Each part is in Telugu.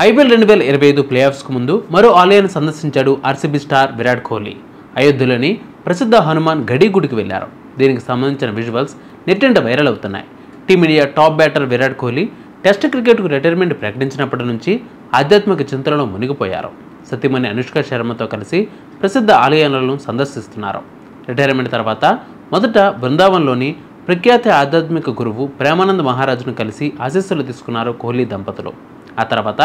ఐపీఎల్ 2025 ప్లేఆఫ్స్కు ముందు మరో ఆలయాన్ని సందర్శించాడు ఆర్సీబీ స్టార్ విరాట్ కోహ్లీ. అయోధ్యలోని ప్రసిద్ధ హనుమాన్ గడి గుడికి వెళ్లారు. దీనికి సంబంధించిన విజువల్స్ నెట్టింట వైరల్ అవుతున్నాయి. Team India top batter Virat Kohli test క్రికెట్కు రిటైర్మెంట్ ప్రకటించినప్పటి నుంచి ఆధ్యాత్మిక చింతనలో మునిగిపోయారు. సతీమణి అనుష్క శర్మతో కలిసి ప్రసిద్ధ ఆలయాలను సందర్శిస్తున్నారు. రిటైర్మెంట్ తర్వాత మొదట బృందావన్లోని ప్రఖ్యాత ఆధ్యాత్మిక గురువు ప్రేమానంద్ మహారాజ్ను కలిసి ఆశీస్సులు తీసుకున్నారు కోహ్లీ దంపతులు. ఆ తర్వాత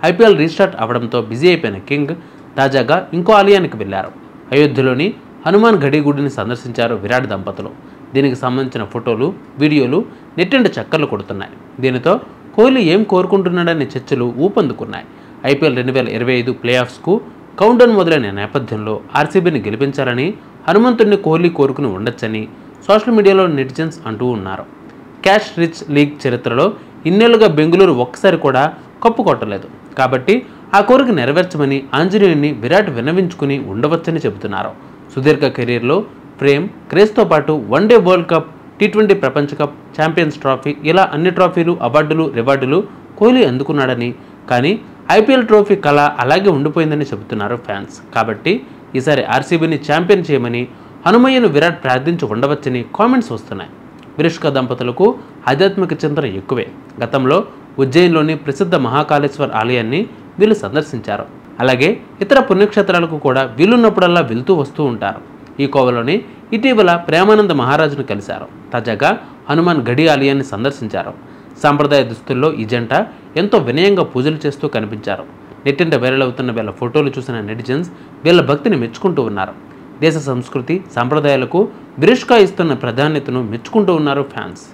ఐపీఎల్ రీస్టార్ట్ అవడంతో బిజీ అయిపోయిన కింగ్ తాజాగా ఇంకో ఆలయానికి వెళ్లారు. అయోధ్యలోని హనుమాన్ గడి గుడిని సందర్శించారు విరాట్ దంపతులు. దీనికి సంబంధించిన ఫోటోలు, వీడియోలు నెట్టింట చక్కర్లు కొడుతున్నాయి. దీనితో కోహ్లీ ఏం కోరుకుంటున్నాడనే చర్చలు ఊపందుకున్నాయి. ఐపీఎల్ 2025 ప్లేఆఫ్స్కు కౌంటౌన్ మొదలైన నేపథ్యంలో ఆర్సీబీని గెలిపించాలని హనుమంతుడిని కోహ్లీ కోరుకుని ఉండొచ్చని సోషల్ మీడియాలో నెటిజన్స్ అంటూ ఉన్నారు. క్యాష్ రిచ్ లీగ్ చరిత్రలో ఇన్నేళ్లుగా బెంగళూరు ఒక్కసారి కూడా కప్పు కొట్టలేదు. కాబట్టి ఆ కోరిక నెరవేర్చమని ఆంజనేయుడిని విరాట్ విన్నవించుకుని ఉండవచ్చని చెబుతున్నారు. సుదీర్ఘ కెరీర్లో ప్రేమ్, క్రేజ్తో పాటు వన్డే వరల్డ్ కప్, టీ20 ప్రపంచ కప్, ఛాంపియన్స్ ట్రోఫీ ఇలా అన్ని ట్రోఫీలు, అవార్డులు, రివార్డులు కోహ్లీ అందుకున్నాడని, కానీ ఐపీఎల్ ట్రోఫీ కళ అలాగే ఉండిపోయిందని చెబుతున్నారు ఫ్యాన్స్. కాబట్టి ఈసారి ఆర్సీబీని ఛాంపియన్ చేయమని హనుమయ్యను విరాట్ ప్రార్థించి ఉండవచ్చని కామెంట్స్ వస్తున్నాయి. విరుష్క దంపతులకు ఆధ్యాత్మిక చింతన ఎక్కువే. గతంలో ఉజ్జయిన్లోని ప్రసిద్ధ మహాకాళేశ్వర్ ఆలయాన్ని వీళ్ళు సందర్శించారు. అలాగే ఇతర పుణ్యక్షేత్రాలకు కూడా వీలున్నప్పుడల్లా వెళ్తూ వస్తూ ఉంటారు. ఈ కోవలోనే ఇటీవల ప్రేమానంద మహారాజును కలిశారు. తాజాగా హనుమాన్ గడి ఆలయాన్ని సందర్శించారు. సాంప్రదాయ దుస్తుల్లో ఈ జంట ఎంతో వినయంగా పూజలు చేస్తూ కనిపించారు. నెట్టింట వైరల్ అవుతున్న వీళ్ళ ఫోటోలు చూసిన నెటిజన్స్ వీళ్ళ భక్తిని మెచ్చుకుంటూ ఉన్నారు. దేశ సంస్కృతి, సాంప్రదాయాలకు విరుష్క ఇస్తున్న ప్రాధాన్యతను మెచ్చుకుంటూ ఉన్నారు ఫ్యాన్స్.